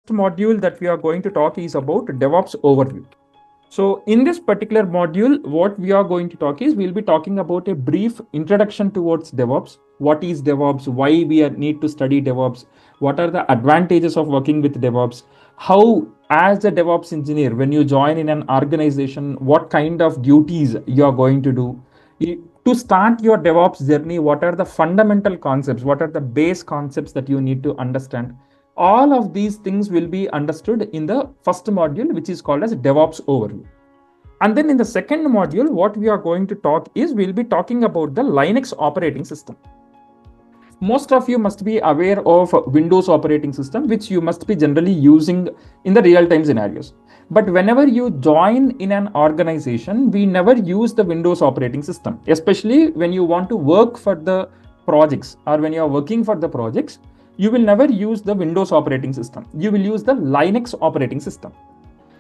module that we are going to talk is about DevOps overview. So in this particular module, what we are going to talk is we'll be talking about a brief introduction towards DevOps. What is DevOps? Why we need to study DevOps? What are the advantages of working with DevOps? How, as a DevOps engineer, when you join in an organization, what kind of duties you are going to do? To start your DevOps journey, what are the fundamental concepts? What are the base concepts that you need to understand? All of these things will be understood in the first module, which is called as DevOps overview. And then in the second module, what we are going to talk is we'll be talking about the Linux operating system. Most of you must be aware of Windows operating system, which you must be generally using in the real-time scenarios. But whenever you join in an organization, we never use the Windows operating system, especially when you want to work for the projects or when you are working for the projects, you will never use the Windows operating system. You will use the Linux operating system.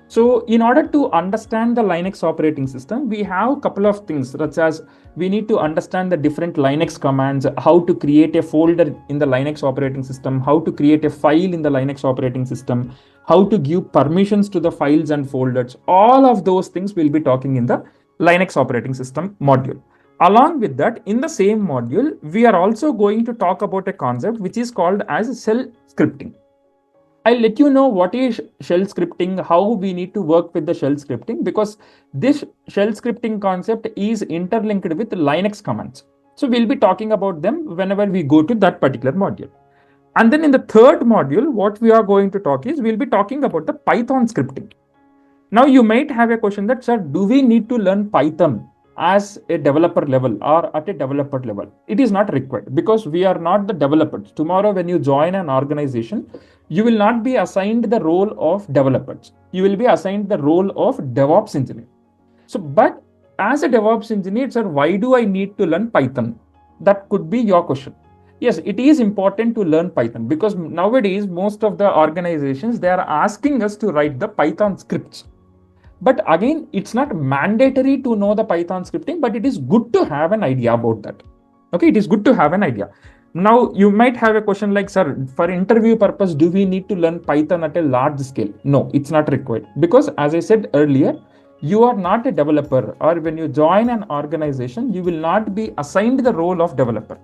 So in order to understand the Linux operating system, we have a couple of things, such as we need to understand the different Linux commands, how to create a folder in the Linux operating system, how to create a file in the Linux operating system, how to give permissions to the files and folders. All of those things we'll be talking in the Linux operating system module. Along with that, in the same module, we are also going to talk about a concept which is called as shell scripting. I'll let you know what is shell scripting, how we need to work with the shell scripting, because this shell scripting concept is interlinked with Linux commands. So we'll be talking about them whenever we go to that particular module. And then in the third module, what we are going to talk is we'll be talking about the Python scripting. Now you might have a question that, sir, do we need to learn Python as a developer level or at a developer level? It is not required because we are not the developers. Tomorrow, when you join an organization, you will not be assigned the role of developers. You will be assigned the role of DevOps engineer. So, but as a DevOps engineer, sir, why do I need to learn Python? That could be your question. Yes, it is important to learn Python because nowadays, most of the organizations, they are asking us to write the Python scripts. But again, it's not mandatory to know the Python scripting, but it is good to have an idea about that. Okay, it is good to have an idea. Now, you might have a question like, sir, for interview purpose, do we need to learn Python at a large scale? No, it's not required. Because as I said earlier, you are not a developer, or when you join an organization, you will not be assigned the role of developer.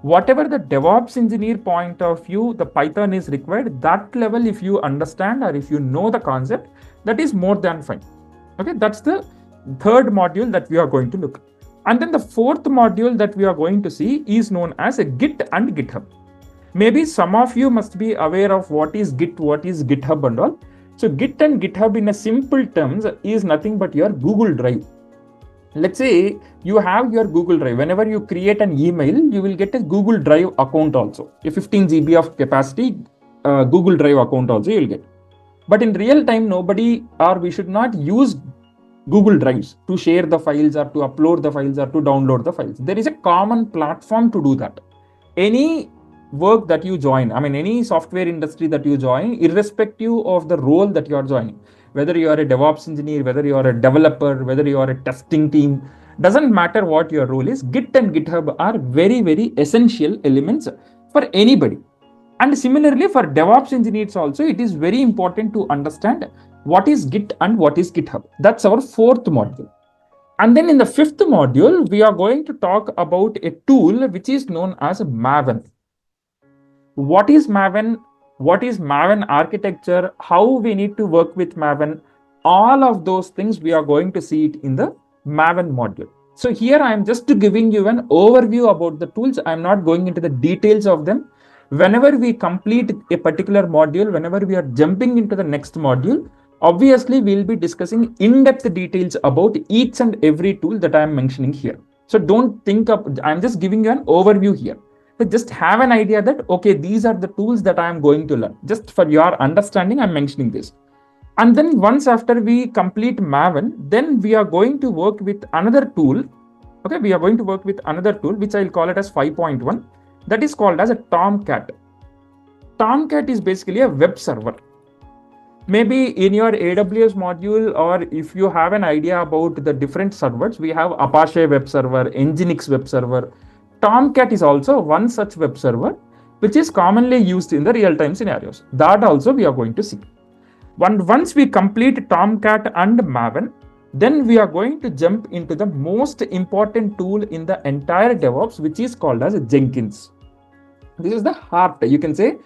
Whatever the DevOps engineer point of view, the Python is required. That level, if you understand or if you know the concept, that is more than fine. Okay, that's the third module that we are going to look. And then the fourth module that we are going to see is known as a Git and GitHub. Maybe some of you must be aware of what is Git, what is GitHub and all. So Git and GitHub in a simple terms is nothing but your Google Drive. Let's say you have your Google Drive. Whenever you create an email, you will get a Google Drive account also. A 15 GB of capacity Google Drive account also you will get. But in real time, nobody, or we should not use Google Drives to share the files or to upload the files or to download the files. There is a common platform to do that. Any work that you join, any software industry that you join, irrespective of the role that you are joining, whether you are a DevOps engineer, whether you are a developer, whether you are a testing team, doesn't matter what your role is, Git and GitHub are very, very essential elements for anybody. And similarly, for DevOps engineers also, it is very important to understand what is Git and what is GitHub. That's our fourth module. And then in the fifth module, we are going to talk about a tool which is known as Maven. What is Maven? What is Maven architecture? How we need to work with Maven? All of those things we are going to see it in the Maven module. So here I am just giving you an overview about the tools. I am not going into the details of them. Whenever we complete a particular module, whenever we are jumping into the next module, obviously we'll be discussing in-depth details about each and every tool that I am mentioning here. So don't think of, I'm just giving you an overview here. So just have an idea that, okay, these are the tools that I am going to learn. Just for your understanding, I'm mentioning this. And then once after we complete Maven, then we are going to work with another tool. Okay, we are going to work with another tool, which I'll call it as 5.1. That is called as a Tomcat. Tomcat is basically a web server. Maybe in your AWS module, or if you have an idea about the different servers, we have Apache web server, Nginx web server. Tomcat is also one such web server. which is commonly used in the real-time scenarios. That also we are going to see. Once we complete Tomcat and Maven, then we are going to jump into the most important tool in the entire DevOps, which is called as Jenkins. This is the heart, you can say,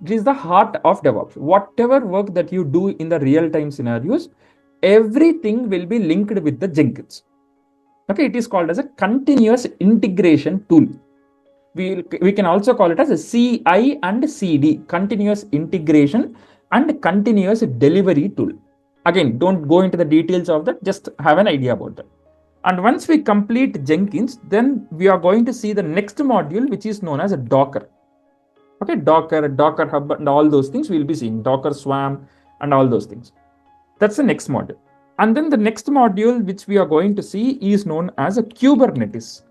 it is the heart of DevOps. Whatever work that you do in the real-time scenarios, everything will be linked with the Jenkins. Okay, it is called as a continuous integration tool. We can also call it as a CI and CD, continuous integration and continuous delivery tool. Again, don't go into the details of that, just have an idea about that. And once we complete Jenkins, then we are going to see the next module, which is known as a Docker. Okay, Docker Hub and all those things we'll be seeing, Docker Swarm and all those things. That's the next module. And then the next module which we are going to see is known as a Kubernetes.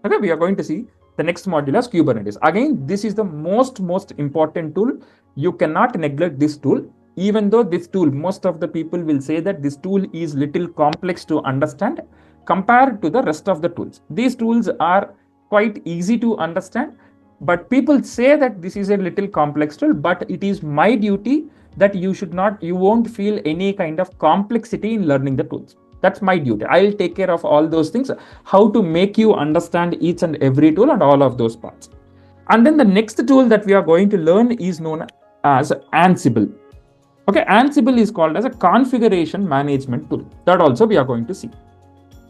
Okay, we are going to see the next module as Kubernetes. Again, this is the most important tool. You cannot neglect this tool. Even though this tool, most of the people will say that this tool is little complex to understand compared to the rest of the tools. These tools are quite easy to understand, but people say that this is a little complex tool, but it is my duty that you won't feel any kind of complexity in learning the tools. That's my duty. I'll take care of all those things, how to make you understand each and every tool and all of those parts. And then the next tool that we are going to learn is known as Ansible. Okay, Ansible is called as a configuration management tool. That also we are going to see.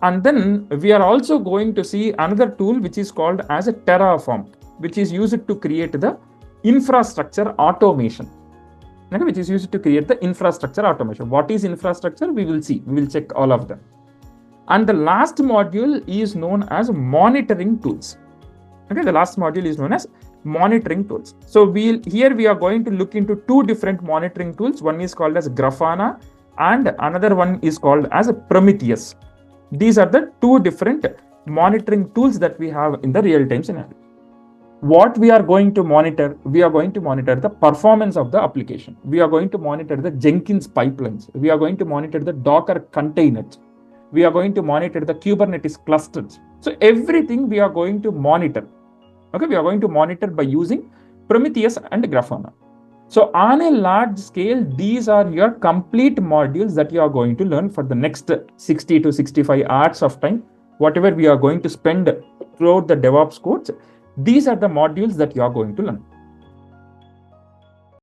And then we are also going to see another tool which is called as a Terraform, which is used to create the infrastructure automation. Okay, which is used to create the infrastructure automation. What is infrastructure? We will see. We will check all of them. And the last module is known as monitoring tools. Okay, the last module is known as monitoring tools. So here we are going to look into two different monitoring tools. One is called as Grafana and another one is called as Prometheus. These are the two different monitoring tools that we have in the real-time scenario. What we are going to monitor? We are going to monitor the performance of the application. We are going to monitor the Jenkins pipelines. We are going to monitor the Docker containers. We are going to monitor the Kubernetes clusters. So everything we are going to monitor. Okay, we are going to monitor by using Prometheus and Grafana. So on a large scale, these are your complete modules that you are going to learn for the next 60 to 65 hours of time. Whatever we are going to spend throughout the DevOps course, these are the modules that you are going to learn.